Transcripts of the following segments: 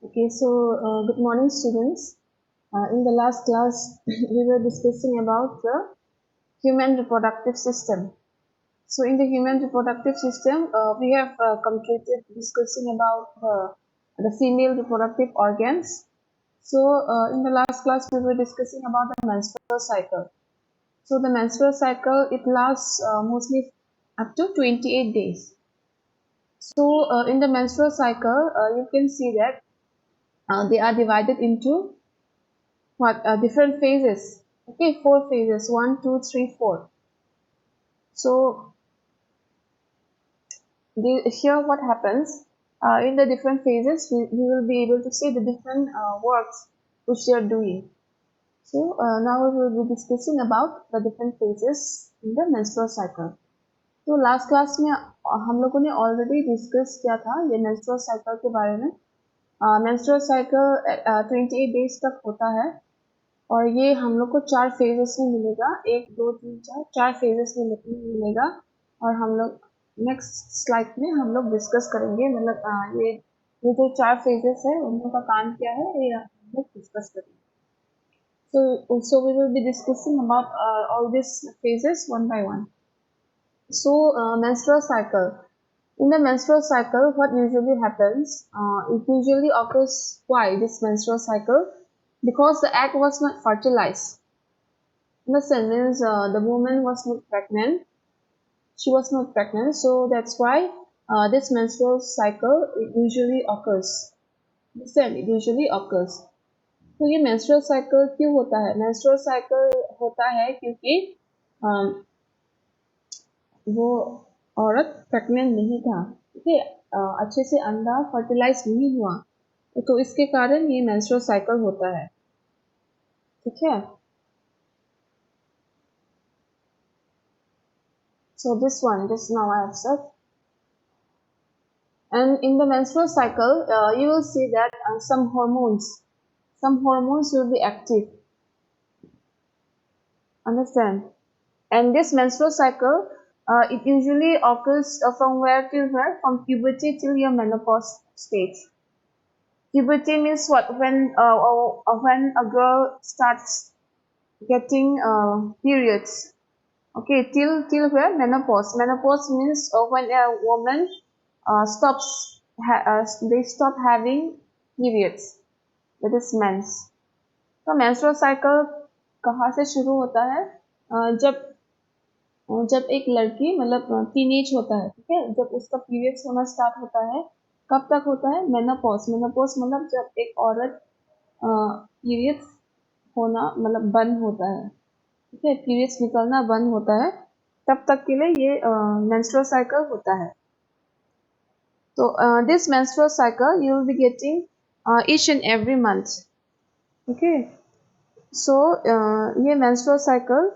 Okay, so good morning, students. In the last class, we were discussing about the human reproductive system. So, in the human reproductive system, we have completed discussing about the female reproductive organs. So, in the last class, we were discussing about the menstrual cycle. So, the menstrual cycle it lasts mostly up to 28 days. So, in the menstrual cycle, you can see that they are divided into what different phases. Okay, four phases: one, two, three, four. So here what happens in the different phases, we will be able to see the different works which they are doing. So now we will be discussing about the different phases in the menstrual cycle. तो last class में हम लोगों ने already discuss किया था ये menstrual cycle के बारे में. मेंस्ट्रुअल साइकिल 28 डेज तक होता है और ये हम लोग को चार फेजेस में मिलेगा. एक दो तीन चार चार फेजेस में मिलेगा और हम लोग नेक्स्ट स्लाइड में हम लोग डिस्कस करेंगे. मतलब ये जो चार फेजेस है उनका काम क्या है ये हम लोग डिस्कस करेंगे. So we will be discussing about all these phases one by one. So menstrual cycle. In the menstrual cycle, what usually happens? It usually occurs. Why this menstrual cycle? Because the egg was not fertilized. Listen, means the woman was not pregnant. She was not pregnant, so that's why this menstrual cycle it usually occurs. Listen, it usually occurs. तो ये menstrual cycle क्यों होता है? Menstrual cycle होता है क्योंकि वो औरत प्रेग्नेंट नहीं था. ठीक है, अच्छे से अंडा फर्टिलाइज नहीं हुआ तो इसके कारण ये menstrual cycle होता है. ठीक है. So this one, just now I have said. And in the menstrual cycle, you will see that some hormones will be active. Understand? And this menstrual cycle, it usually occurs from where till where? From puberty till your menopause stage. Puberty means what? When a girl starts getting periods. Okay, till where? Menopause. Menopause means when a woman they stop having periods. That is mens. तो menstrual cycle कहाँ से शुरू होता है? जब जब एक लड़की मतलब टीनेज होता है. ठीक है, जब उसका पीरियड्स होना स्टार्ट होता है. कब तक होता है? मेनोपॉज. मेनोपॉज मतलब जब एक औरत पीरियड्स होना मतलब बंद होता है. ठीक है, पीरियड्स निकलना बंद होता है तब तक के लिए ये मेंस्ट्रुअल साइकिल होता है. तो this menstrual cycle you will be getting each and every month. Okay, so ये menstrual cycle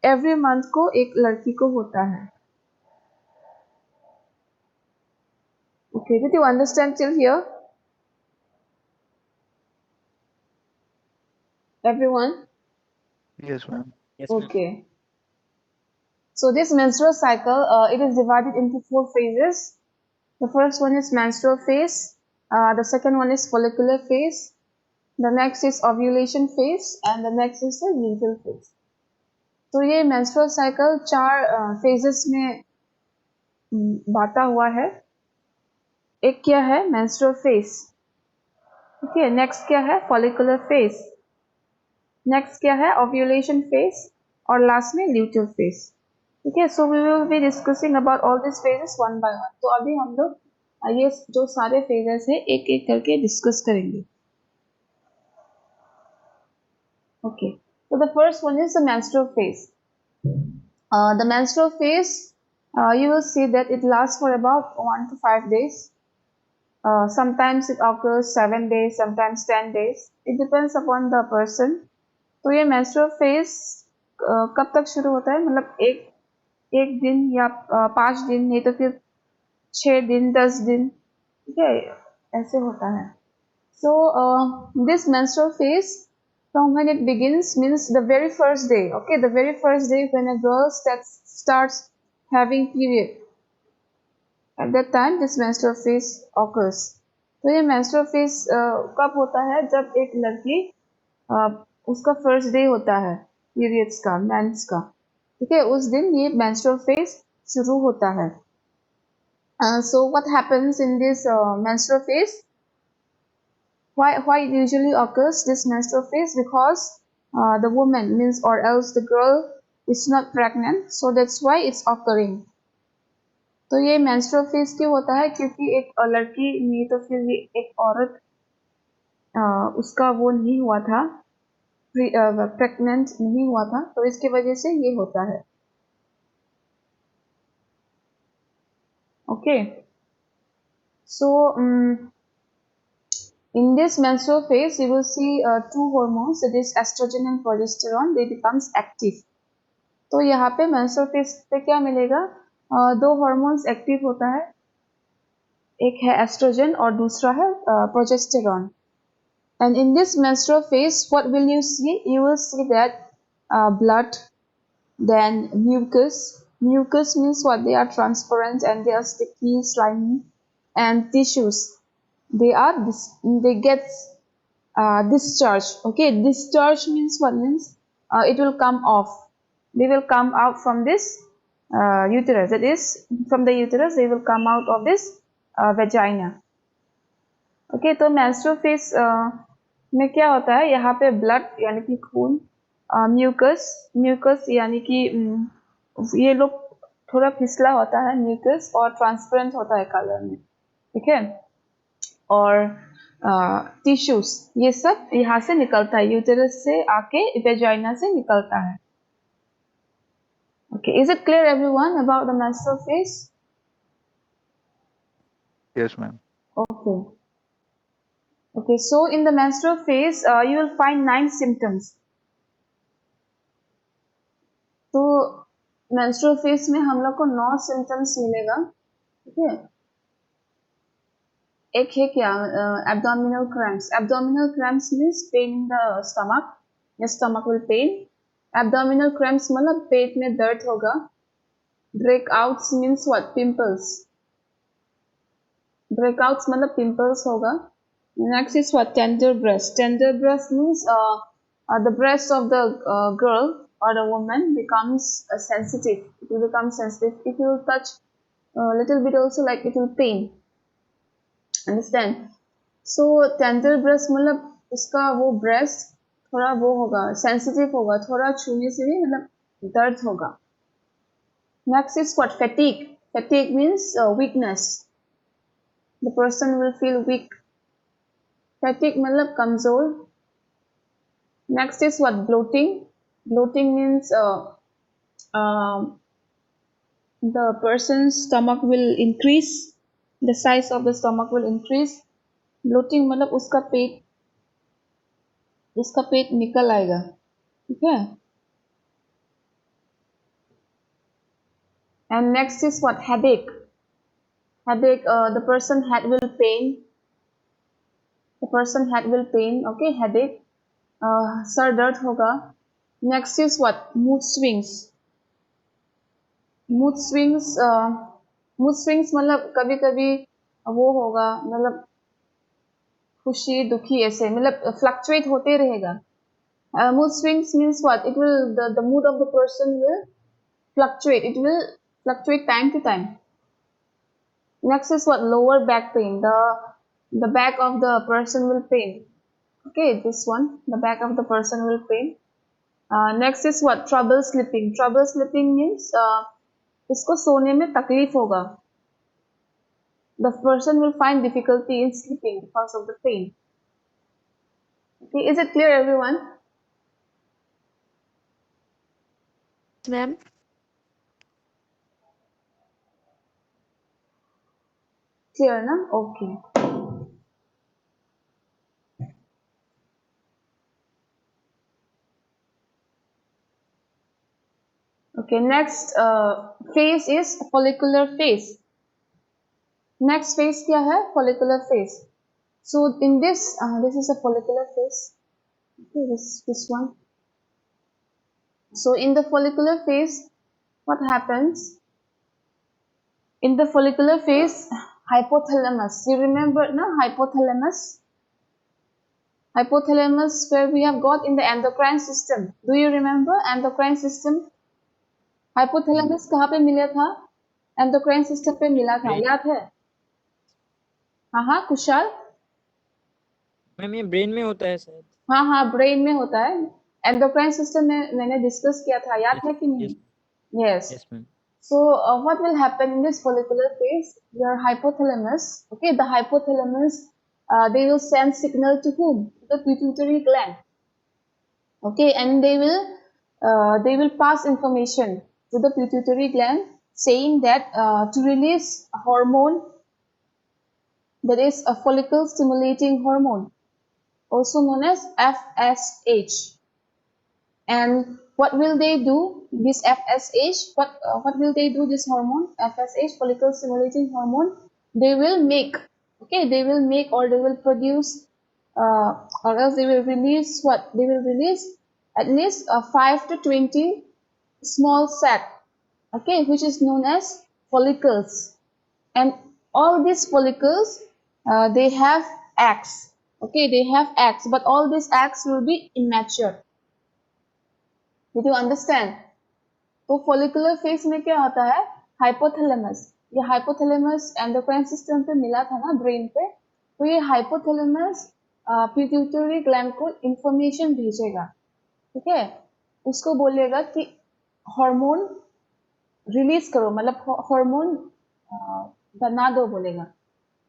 every month को एक लड़की को होता है. Okay, did you understand till here? Everyone? Yes, ma'am. Yes, ma'am. Okay. So this menstrual cycle, it is divided into four phases. The first one is menstrual phase. The second one is follicular phase. The next is ovulation phase, and the next is the luteal phase. तो ये menstrual cycle चार phases में बांटा हुआ है. एक क्या है? menstrual phase. ठीक है, next क्या है? follicular phase. Next क्या है? ovulation phase और last में luteal phase. ठीक है, so we will be discussing about all these phases one by one. तो अभी हम लोग ये जो सारे phases है एक एक करके discuss करेंगे. Okay, so the first one is the menstrual phase. The menstrual phase, you will see that it lasts for about 1 to 5 days. Sometimes it occurs 7 days, sometimes 10 days. It depends upon the person. तो ये menstrual phase कब तक शुरू होता है? मतलब एक दिन या 5 दिन, नहीं तो फिर 6 दिन 10 दिन. ठीक है, ऐसे होता है. So this menstrual phase from when it begins means the very first day. Okay, the very first day when a girl starts having period. At that time, this menstrual phase occurs. तो ये menstrual phase कब होता है? जब एक लड़की उसका first day होता है पीरियड्स का, मेंस का, ठीक है, उस दिन ये मेंस्ट्रुअल फेज शुरू होता है. So what happens in this menstrual phase? Why it usually occurs this menstrual phase? Because the woman means or else the girl is not pregnant, so that's why it's occurring. तो ये menstrual phase क्यों होता है? क्योंकि एक लड़की नहीं तो फिर ये एक औरत उसका वो नहीं हुआ था, प्रेग्नेंट नहीं हुआ था, तो इसकी वजह से ये होता है. Okay, so in this menstrual phase, you will see two hormones, that is estrogen and progesterone, they becomes active. तो यहाँ पे menstrual phase पे क्या मिलेगा? दो hormones active होता है, एक है estrogen और दूसरा है progesterone. And in this menstrual phase, what will you see? You will see that blood, then mucus. Mucus means what? They are transparent and they are sticky, slimy, and tissues. They get discharge. Okay, discharge means what? Means it will come off. They will come out from this uterus. That is, from the uterus they will come out of this vagina. Okay, तो menstrual phase में क्या होता है? यहाँ पे blood यानी कि खून, म्यूकस यानी कि ये लोग थोड़ा फिसला होता है म्यूकस, और ट्रांसपेरेंट होता है कलर में, ठीक है, और टिश्यूज, ये सब यहाँ से निकलता है, यूटेरस से आके वेजाइना से निकलता है. Okay, is it clear everyone about the menstrual phase? Yes, ma'am. Okay. Okay, so in the menstrual phase, you will find 9 symptoms. तो menstrual phase में हम लोग को 9 symptoms मिलेगा, ठीक है. एक है क्या? abdominal cramps. Abdominal cramps means pain in the stomach. Your stomach will pain. Abdominal cramps मतलब पेट में दर्द होगा. Breakouts means what? Pimples. Breakouts मतलब pimples होगा. Next is what? Tender breast. Tender breast means the breast of the girl or the woman becomes sensitive. It will become sensitive. If you touch a little bit also, like it will pain. Understand? So tender breast मतलब उसका वो breast थोड़ा वो होगा, sensitive होगा, थोड़ा छूने से भी मतलब दर्द होगा. Next is what? Fatigue. Fatigue means weakness. The person will feel weak. Fatigue मतलब कमजोर. Next is what? Bloating. Bloating means the person's stomach will increase. The size of the stomach will increase. Bloating मतलब उसका पेट निकल आएगा, ठीक है. And next is what? Headache. Headache, the person head will pain. The person head will pain. Okay, headache. Sir दर्द होगा. Next is what? Mood swings. Mood swings. Mood swings मतलब कभी कभी वो होगा, मतलब खुशी दुखी ऐसे मतलब फ्लक्चुएट होते रहेगा. Mood swings means what? It will the mood of the person will fluctuate. It will fluctuate time to time. Next is what? Lower back pain. The back of the person will pain. Okay, this one, the back of the person will pain. Next is what? Trouble sleeping. Trouble sleeping means इसको सोने में तकलीफ होगा. The person will find difficulty in sleeping because of the pain. Okay, is it clear everyone? Ma'am. Clear na? Okay. Okay, next phase is follicular phase. Next phase क्या है? Follicular phase. So in this is a follicular phase. Okay, this one. So in the follicular phase, what happens? In the follicular phase, hypothalamus. You remember, no? Hypothalamus. Hypothalamus, where we have got in the endocrine system. Do you remember endocrine system? Hypothalamus कहाँ पे मिला था? Endocrine system पे मिला था, याद है? हाँ, कुशाल? मैम ये ब्रेन में होता है शायद। हाँ, ब्रेन में होता है। एंडोक्राइन सिस्टम में मैंने डिस्कस किया था, याद है कि नहीं? Yes. Yes, ma'am. So what will happen in this follicular phase? Your hypothalamus, okay, the hypothalamus, they will send signal to whom? To the pituitary gland. Okay, and they will pass information to the pituitary gland saying that to release a hormone, that is a follicle stimulating hormone, also known as FSH. And what will they do? This FSH, what will they do? This hormone, FSH, follicle stimulating hormone, they will make, okay, they will make, or they will produce, or else they will release what? They will release at least 5 to 20 small sac, okay, which is known as follicles. And all these follicles, they have eggs, okay, they have eggs, but all these eggs will be immature. Did you understand? तो follicular phase में क्या होता है? Hypothalamus. ये hypothalamus endocrine system पे मिला था ना, brain पे, तो ये hypothalamus pituitary gland को information भेजेगा, ठीक है? उसको बोलेगा कि हार्मोन रिलीज करो, मतलब हार्मोन बना दो बोलेगा।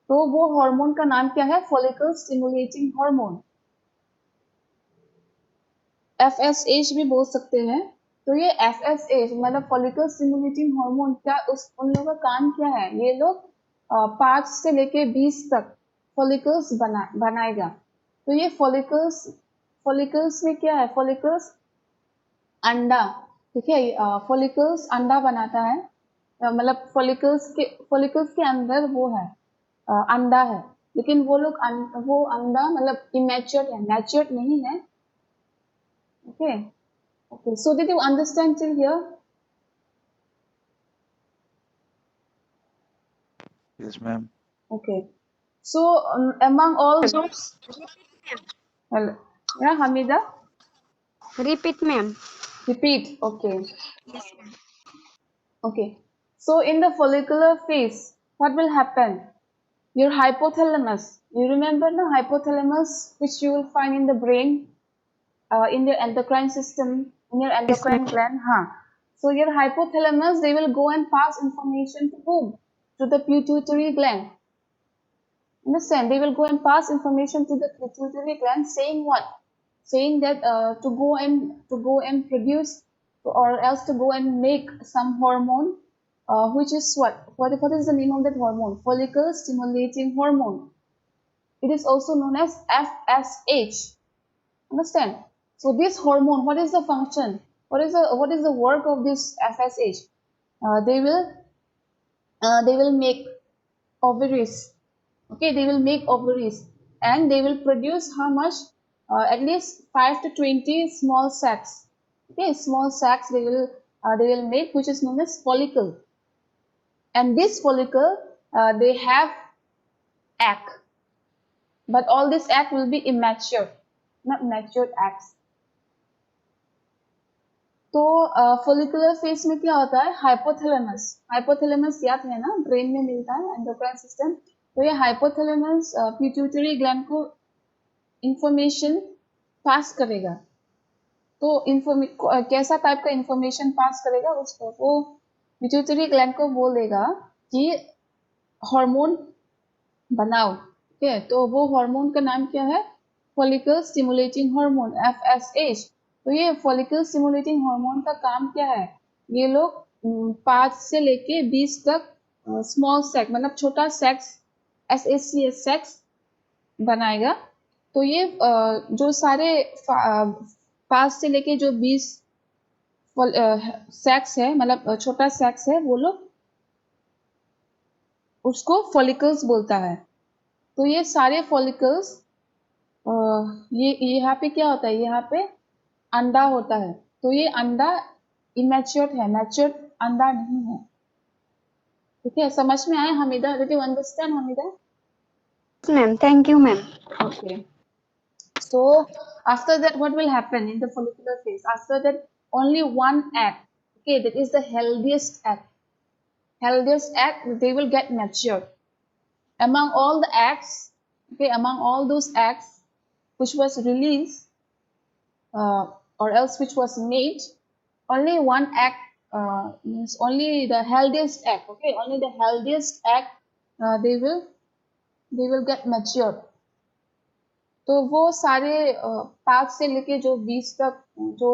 तो वो हार्मोन का नाम क्या है? फॉलिकल स्टिमुलेटिंग हार्मोन, FSH भी बोल सकते हैं। तो ये FSH मतलब फॉलिकल स्टिमुलेटिंग हार्मोन, क्या उन लोगों का काम क्या है? ये लोग 5 से लेके 20 तक फॉलिकल्स बनाएगा। तो ये फॉलिकल्स में क्या है? फॉलिकल्स अंडा, ठीक है, फॉलिकल्स अंडा बनाता है, मतलब फॉलिकल्स के अंदर वो है, अंडा है, लेकिन वो अंडा मतलब इमेच्योर है, मैच्योर नहीं है। Okay, so did you understand till here? Yes, ma'am. Okay, so among all groups, hello, yeah, Hamida, Repeat, ma'am. repeat. Okay, so in the follicular phase, what will happen? Your hypothalamus, you remember the hypothalamus, which you will find in the brain, in your endocrine system, in your endocrine gland, So your hypothalamus, they will go and pass information to whom? To the pituitary gland. Understand? They will go and pass information to the pituitary gland, saying what? Saying that to go and produce, or else to go and make some hormone, which is what? What is the name of that hormone? Follicle stimulating hormone. It is also known as FSH. Understand? So this hormone, what is the function? What is the work of this FSH? They will make ovaries. Okay, they will make ovaries, and they will produce how much? At least 5 to 20 small sacs. Okay, small sacs they will make, which is known as follicle. And this follicle, they have egg, but all this egg will be immature, not matured eggs. तो follicular phase में क्या होता है? Hypothalamus याद है ना, brain में मिलता है, एंडोक्राइन सिस्टम। तो ये हाइपोथैलेमस पिट्यूटरी ग्लैंड को इंफॉर्मेशन पास करेगा। तो कैसा टाइप का इंफॉर्मेशन पास करेगा? उसको वो पिट्यूटरी ग्लैंड को बोलेगा कि हार्मोन बनाओ, ठीक है? तो वो हार्मोन का नाम क्या है? Follicle stimulating hormone, FSH। तो ये फॉलिकल स्टिमुलेटिंग हार्मोन का काम क्या है? ये लोग 5 से लेके 20 तक स्मॉल सेक्स, मतलब छोटा सेक्स, SHCS सेक्स बनाएगा। तो ये जो सारे 5 से लेके जो 20 सेक्स है, मतलब छोटा सेक्स है, वो लोग उसको फॉलिकल्स बोलता है। तो ये सारे फॉलिकल्स, ये यहाँ पे क्या होता है? यहाँ पे अंडा होता है। तो ये अंडा इमेच्योर है, मैच्योर अंडा नहीं है। ठीक है, समझ में आया Hamida? Did you understand, Hamida? Yes, ma'am. Thank you, ma'am. Okay. So after that, what will happen in the follicular phase? After that, only one egg, okay, that is the healthiest egg. Healthiest egg, they will get matured. Among all the eggs, okay, among all those eggs which was released or else which was made, only one egg means only the healthiest egg, okay, only the healthiest egg they will get matured. तो वो सारे 5 से लेके जो 20 तक जो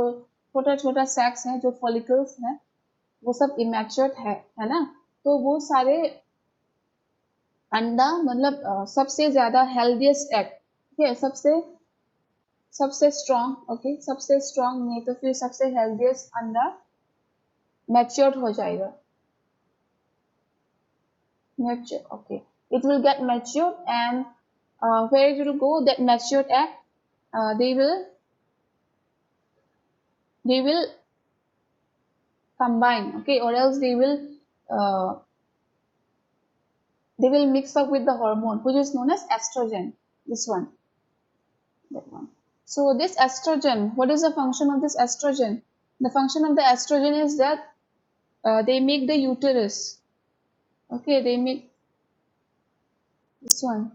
छोटा छोटा सेक्स है, जो फॉलिकल्स हैं, वो सब इमेच्योर है ना? तो वो सारे अंडा मतलब सबसे ज्यादा हेल्दीएस्ट एग, ठीक है, सबसे स्ट्रॉन्ग, ओके, सबसे स्ट्रॉन्ग नहीं तो फिर सबसे हेल्दीएस्ट अंडा मैच्योर्ड हो जाएगा. Mature, okay, it will get matured, and where it will go, that matured egg, they will combine, okay, or else uh, they will mix up with the hormone which is known as estrogen. This one, that one. So this estrogen, what is the function of this estrogen? The function of the estrogen is that they make the uterus, okay, they make this one,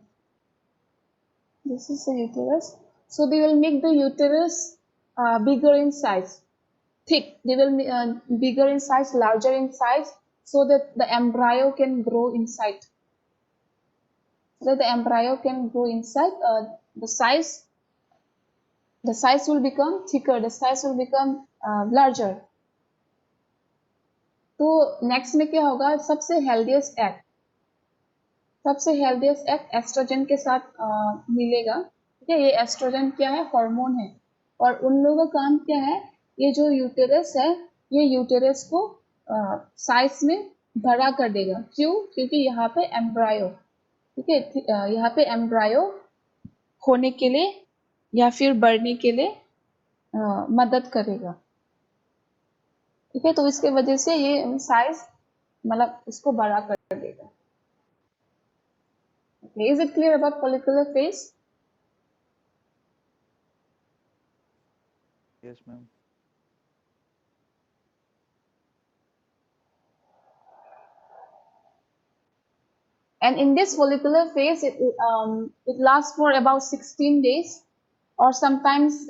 this is the uterus. So they will make the uterus bigger in size, thick, they will bigger in size, larger in size, so that the embryo can grow inside. So that the embryo can grow inside, the size will become thicker, the size will become larger. तो next में क्या होगा, सबसे healthiest egg oestrogen के साथ मिलेगा, ठीक है. ये एस्ट्रोजन क्या है, हार्मोन है, और उन लोगों का काम क्या है, ये जो यूटेरस है, ये यूटेरस को साइज में बड़ा कर देगा. क्यों? क्योंकि यहाँ पे एम्ब्रायो, ठीक है, यहाँ पे एम्ब्रायो होने के लिए या फिर बढ़ने के लिए मदद करेगा, ठीक है. तो इसके वजह से ये साइज मतलब इसको बड़ा कर देगा. Okay, is it clear about follicular phase? Yes, ma'am. And in this follicular phase, it lasts for about 16 days, or sometimes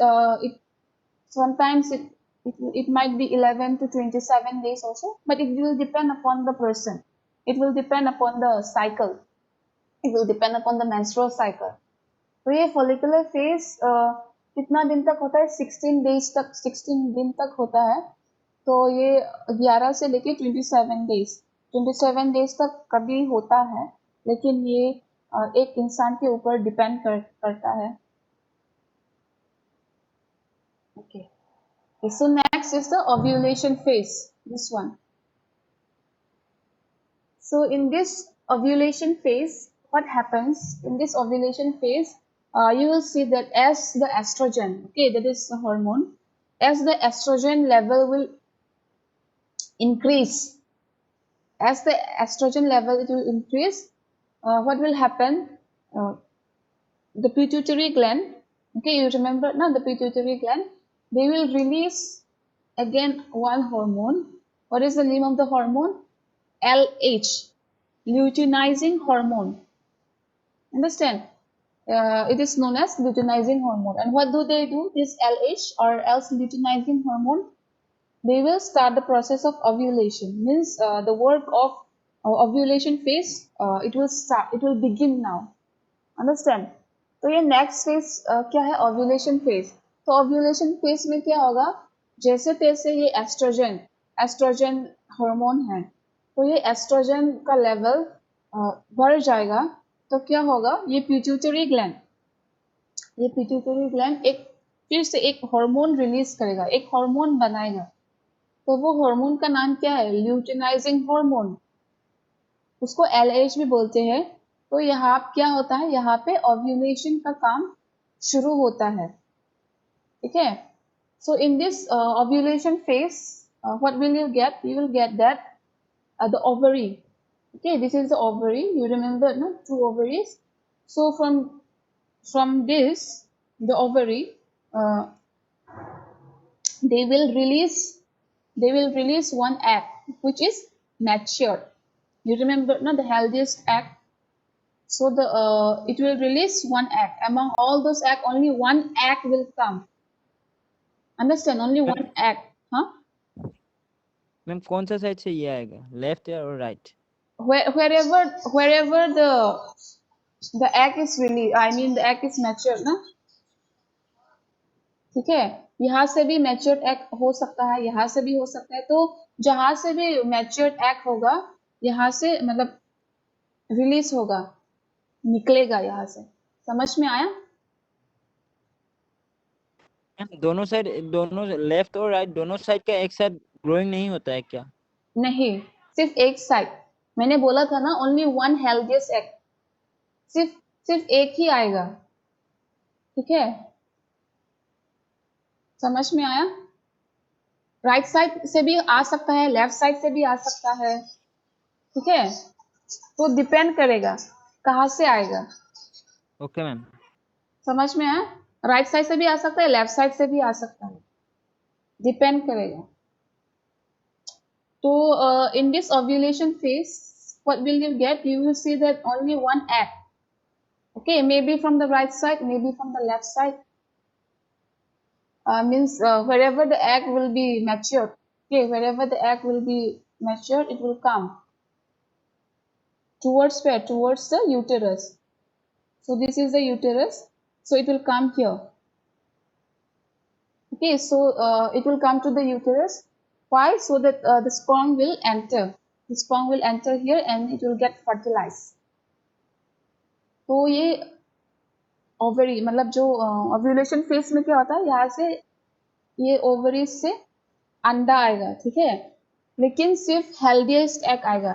it might be 11 to 27 days also, but it will depend upon the person. It will depend upon the cycle. It will depend upon the menstrual cycle. तो ये follicular phase कितना दिन तक होता है, 16 days तक, 16 दिन तक होता है. तो ये 11 से लेके 27 डेज तक कभी होता है, लेकिन ये एक इंसान के ऊपर डिपेंड करता है. Okay. So next is the ovulation phase, this one. So in this ovulation phase, what happens in this ovulation phase, you will see that as the estrogen, okay, that is the hormone, as the estrogen level will increase, as the estrogen level it will increase, what will happen, the pituitary gland, okay, you remember now the pituitary gland, they will release again one hormone. What is the name of the hormone? LH, luteinizing hormone. Understand? It is known as luteinizing hormone. And what do? This LH or else luteinizing hormone, they will start the process of ovulation. Means the work of ovulation phase, it will begin now. Understand? तो ये next phase क्या है, ovulation phase. तो ovulation phase में क्या होगा, जैसे तैसे ये एस्ट्रोजन हार्मोन है, तो ये एस्ट्रोजन का लेवल बढ़ जाएगा. तो क्या होगा, ये पिट्यूटरी ग्लैंड एक फिर से एक हार्मोन रिलीज करेगा, एक हार्मोन बनाएगा. तो वो हार्मोन का नाम क्या है, ल्यूटिनाइजिंग हार्मोन, उसको LH भी बोलते हैं. तो यहाँ क्या होता है, यहाँ पे ओव्यूलेशन का काम शुरू होता है, ठीक है. So in this ovulation phase, what will you get, you will get that the ovary, Okay, this is the ovary. You remember, no? 2 ovaries. So from this, the ovary, they will release one egg which is mature. You remember, no? The healthiest egg. So it will release one egg. Among all those egg, only one egg will come. Understand? Only ma'am one egg. Huh? Ma'am कौन सा side से ये आएगा, left या और right? Wherever the egg is released, I mean the egg is mature, ना? ठीक है, यहाँ से भी मैच्योर्ड एग हो सकता है, यहाँ से भी हो सकता है। तो जहां से भी मैच्योर्ड एग होगा, यहाँ से मतलब रिलीज होगा, निकलेगा यहाँ से। समझ में आया? मैम दोनों साइड, दोनों लेफ्ट और राइट दोनों साइड का एक साथ ग्रोइंग नहीं होता है क्या? नहीं, सिर्फ एक साइड। मैंने बोला था ना, ओनली वन हेल्दीएस्ट एग, सिर्फ एक ही आएगा। ठीक है, समझ में आया? राइट साइड से भी आ सकता है, लेफ्ट साइड से भी आ सकता है। ठीक है, तो डिपेंड करेगा कहाँ से आएगा। Okay ma'am. समझ में आया? राइट साइड से भी आ सकता है, लेफ्ट साइड से भी आ सकता है, डिपेंड करेगा। तो in this ovulation phase, what will you get? You will see that only one egg. Okay, maybe from the right side, maybe from the left side. Means wherever the egg will be matured. Okay, wherever the egg will be matured, it will come towards where? Towards the uterus. So this is the uterus. So it will come here. Okay, so it will come to the uterus. Why? So that the sperm will enter. The sperm will enter here and it will get fertilized. तो ये ovary मतलब जो ovulation phase में क्या होता है, यहाँ से ये ओवरी से अंडा आएगा। ठीक है, लेकिन सिर्फ हेल्दीएस्ट एग आएगा।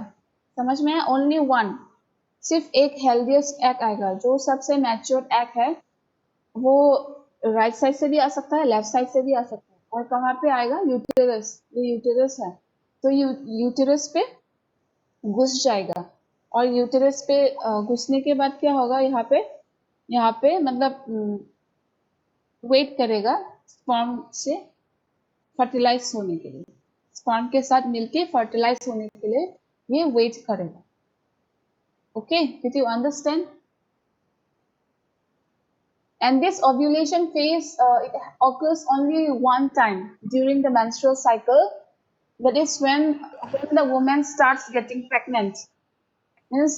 समझ में है? ओनली वन, सिर्फ एक हेल्दीएस्ट एग आएगा। जो सबसे मैच्योर्ड एग है वो राइट साइड से भी आ सकता है, लेफ्ट साइड से भी आ सकता है। और कहाँ पे आएगा? यूटेरस। ये यूटेरस है, तो यूटेरस पे घुस जाएगा। और यूटेरस पे घुसने के बाद क्या होगा? यहाँ पे मतलब वेट करेगा स्पर्म से फर्टिलाइज होने के लिए। स्पर्म के साथ मिलके फर्टिलाइज होने के लिए ये वेट करेगा। Okay, did you understand? And this ovulation phase, it occurs only one time during the menstrual cycle. That is when the woman starts getting pregnant. Means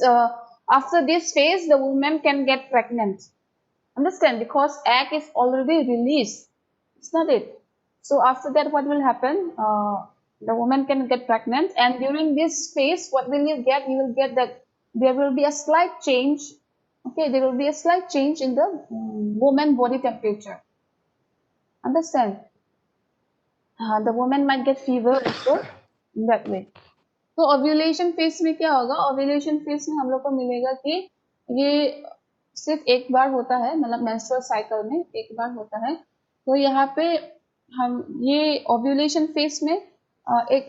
after this phase, the woman can get pregnant. Understand? Because egg is already released. It's not it. So after that, what will happen? The woman can get pregnant, and during this phase, what will you get? You will get that there will be a slight change. Okay, there will be a slight change in the woman body temperature. Understand? The woman might get fever also in that way. तो ovulation phase में क्या होगा? Ovulation phase में हम लोग को मिलेगा कि ये सिर्फ एक बार होता है, मतलब मेंस्ट्रुअल साइकिल में एक बार होता है। तो यहाँ पे हम ये ओव्यूलेशन फेज में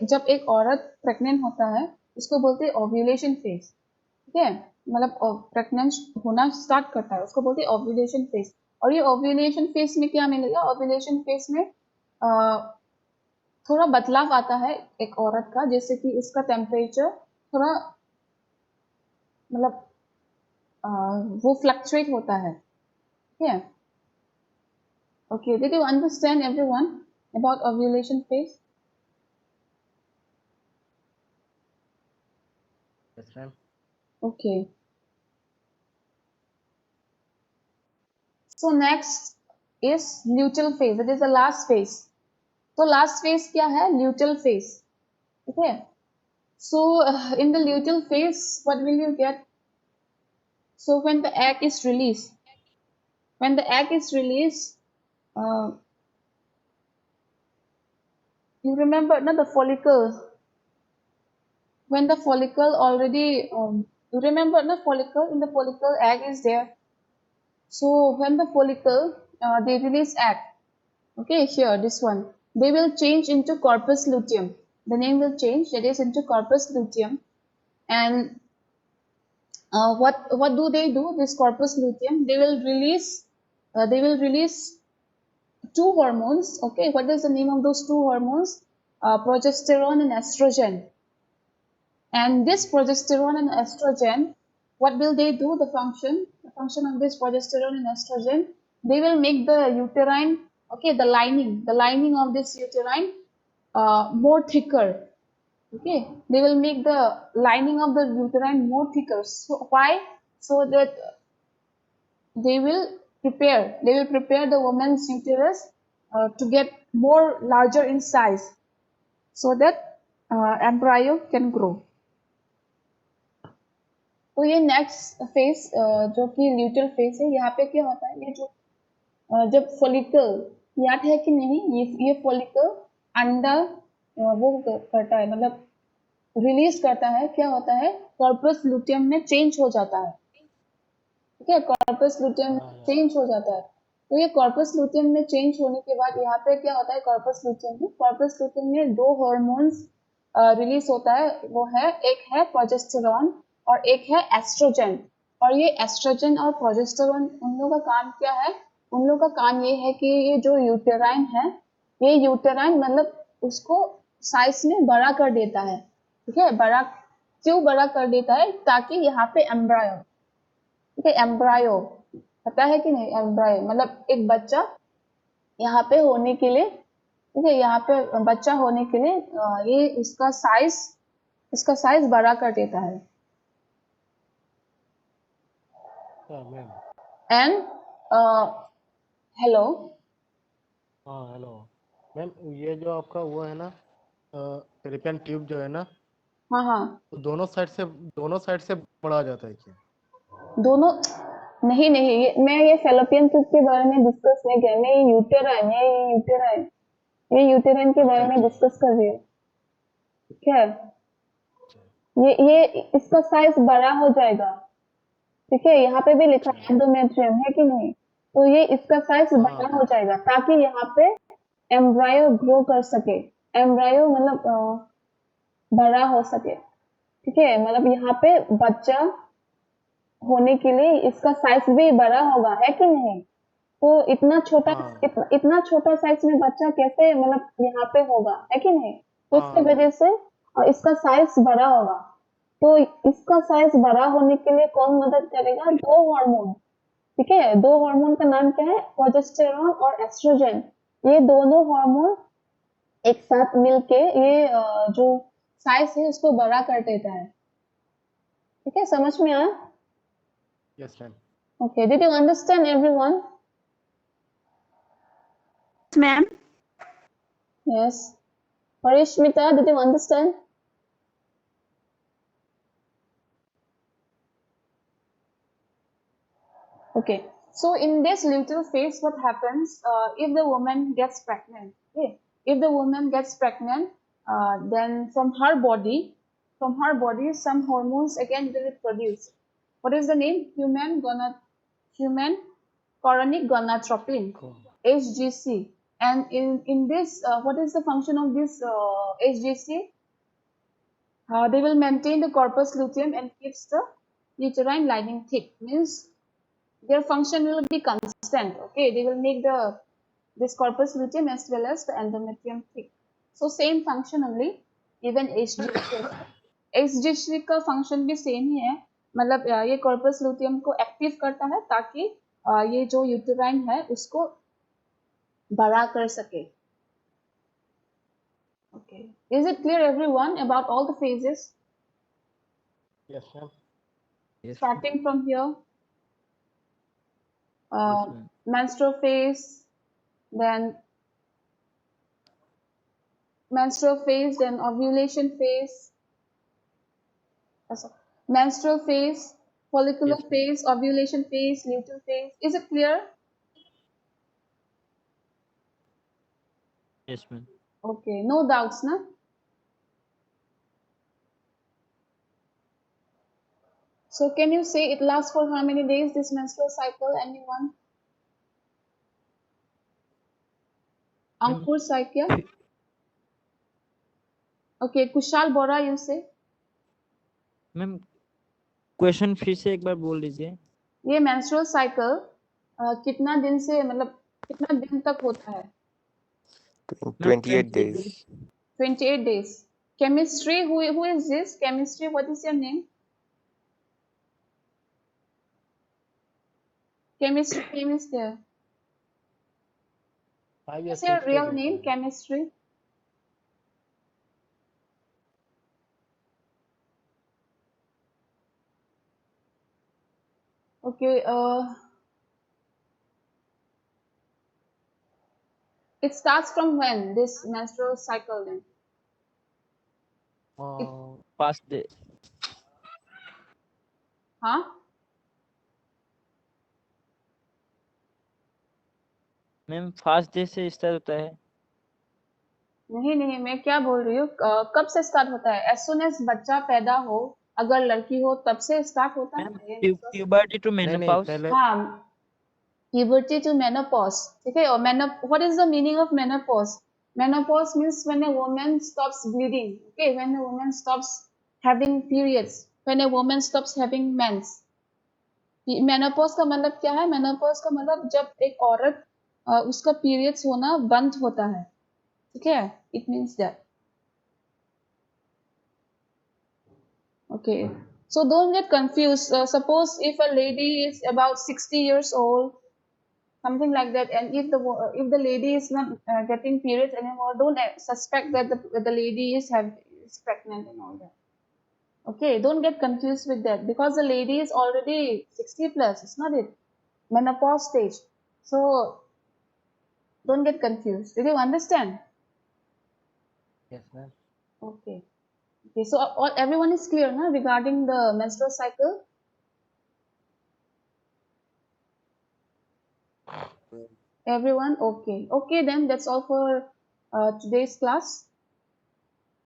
जब एक औरत प्रेग्नेंट होता है उसको बोलते हैं ओव्यूलेशन फेज। ठीक है, मतलब प्रेग्नेंट होना स्टार्ट करता है उसको बोलते हैं ओव्यूलेशन फेज। और ये ओव्यूलेशन फेज में क्या मिलेगा? ओव्यूलेशन फेज में थोड़ा बदलाव आता है एक औरत का, जैसे कि उसका टेम्परेचर थोड़ा मतलब वो फ्लक्चुएट होता है। ठीक है, okay, did you understand everyone about ovulation phase? Yes, ma'am. Okay, so next is luteal phase, that is the last phase. तो लास्ट फेज क्या है? Luteal phase. ठीक है, so in the luteal phase, what will you get? So when the egg is released, you remember na the follicle. When the follicle already, you remember na follicle, in the follicle egg is there. So when the follicle, they release egg. Okay, here this one, they will change into corpus luteum. The name will change, that is into corpus luteum. And what do they do? This corpus luteum, they will release two hormones. Okay, what is the name of those two hormones? Progesterone and estrogen. And this progesterone and estrogen, what will they do? The function of this progesterone and estrogen, they will make the uterine, okay, the lining of this uterine more thicker. Okay, they will make the lining of the uterine more thicker. So why? So that they will prepare the woman's uterus to get more larger in size, so that embryo can grow. तो ये next phase जो कि luteal phase है, यहाँ पे क्या होता है, ये जो जब फॉलिकल, याद है कि नहीं, ये फॉलिकल अंडा वो करता है, मतलब रिलीज करता है, क्या होता है, कॉर्पस लुटियम में चेंज हो जाता है। ठीक है, कॉर्पस लुटियम चेंज हो जाता है। तो ये कॉर्पस लुटियम में चेंज होने के बाद यहाँ पे क्या होता है, कॉर्पस लुटियम में दो हॉर्मोन्स रिलीज होता है। वो है, एक है प्रोजेस्टेरॉन और एक है एस्ट्रोजन। और ये एस्ट्रोजन और प्रोजेस्टेरॉन, उन लोगों का काम क्या है? उन लोगों का काम ये है कि ये जो यूटेराइन है, ये यूटेराइन मतलब उसको साइज में बड़ा कर देता है। ठीक है, बड़ा क्यों बड़ा कर देता है? ताकि यहाँ पे एम्ब्रायो, ठीक है, एम्ब्रायो पता है कि नहीं, एम्ब्रायो मतलब एक बच्चा यहाँ पे होने के लिए, ठीक है, यहाँ पे बच्चा होने के लिए ये इसका साइज बड़ा कर देता है। हाँ मैम। एंड हेलो, हाँ हेलो मैम, ये जो आपका वो है ना फेलोपियन ट्यूब जो है ना, हाँ हाँ, तो दोनों साइड से बड़ा जाता है क्या? दोनों नहीं, मैं ये फेलोपियन ट्यूब के बारे में डिस्कस नहीं किया, मैं ये यूटेराइन के बारे में डिस्कस कर रही हूँ। ठीक है, ये इसका साइज बड़ा हो जाएगा। ठीक है, यहाँ पे भी लिखा है एंडोमेट्रियम, है कि नहीं? तो ये इसका साइज बड़ा हो जाएगा ताकि यहाँ पे एम्ब्रायो ग्रो कर सके। एम्ब्रायो मतलब बड़ा हो सके। ठीक है, मतलब यहाँ पे बच्चा होने के लिए इसका साइज भी बड़ा होगा, है कि नहीं? तो इतना छोटा साइज में बच्चा कैसे मतलब यहाँ पे होगा, है कि नहीं? तो इसकी वजह से इसका साइज बड़ा होगा। तो इसका साइज बड़ा होने के लिए कौन मदद करेगा? दो हार्मोन। ठीक है, दो हार्मोन का नाम क्या है? प्रोजेस्टेरॉन और एस्ट्रोजन। ये दोनों हार्मोन एक साथ मिलके ये जो साइज है उसको बड़ा कर देता है। ठीक है, समझ में आया? Yes ma'am. Okay, did you understand everyone? Ma'am. Yes. Parishmita, did you understand? Okay. So in this luteal phase, what happens if the woman gets pregnant? Okay. If the woman gets pregnant, then from her body, some hormones again will be produced. What is the name? Human chorionic gonadotropin, HGC. And in this, what is the function of this HGC? They will maintain the corpus luteum and keeps the uterine lining thick. Means their function will be constant. Okay, they will make this corpus luteum as well as the endometrium thick. So same function only. Even HGC का function भी same ही है, मतलब ये corpus luteum को active करता है ताकि ये जो uterine है उसको बड़ा कर सके। Okay, is it clear everyone about all the phases? Yes ma'am. Yes. Starting from here, Yes, ma'am. menstrual phase, then ovulation phase, menstrual phase, follicular Yes, ma'am. phase, ovulation phase, luteal phase. Is it clear? Yes, ma'am. Okay, no doubts, na? So can you say it lasts for how many days, this menstrual cycle, anyone? Ankur Saikya? Okay, Kushal Bora, you say? Ma'am, question फिर से एक बार बोल लीजिए। ये menstrual cycle कितना दिन से मतलब कितना दिन तक होता है? Ma'am 28 days. 28 days. Chemistry, who is this? Chemistry, what is your name? Chemistry name is there. 5 What या is your 6 real days name? होता है। Chemistry. Okay. It starts from when this menstrual cycle then? Fast day हाँ? Ma'am fast day से start होता है। नहीं नहीं, मैं क्या बोल रही हूँ, कब से स्टार्ट होता है? एज सुन एज बच्चा पैदा हो, अगर लड़की हो तब से स्टार्ट होता मैम है ये menstrual cycle? प्यूबर्टी टू नहीं मेनोपॉज। पहले हाँ, puberty to menopause. ठीक है, और what is the meaning of menopause? Menopause means when a woman stops bleeding. Okay, when a woman stops having periods, when a woman stops having mens. Menopause का मतलब क्या है? Menopause का मतलब जब एक औरत उसका पीरियड्स होना बंद होता है, ठीक है, it means that. Okay, so don't get confused. Suppose if a lady is about 60 years old, something like that, and if the lady is not getting periods anymore, don't suspect that the lady is pregnant and all that. Okay, don't get confused with that because the lady is already 60 plus. It's not it menopause stage. So don't get confused. Did you understand? Yes ma'am. Okay. Okay. So everyone is clear now regarding the menstrual cycle. Everyone, okay. Okay, then that's all for today's class.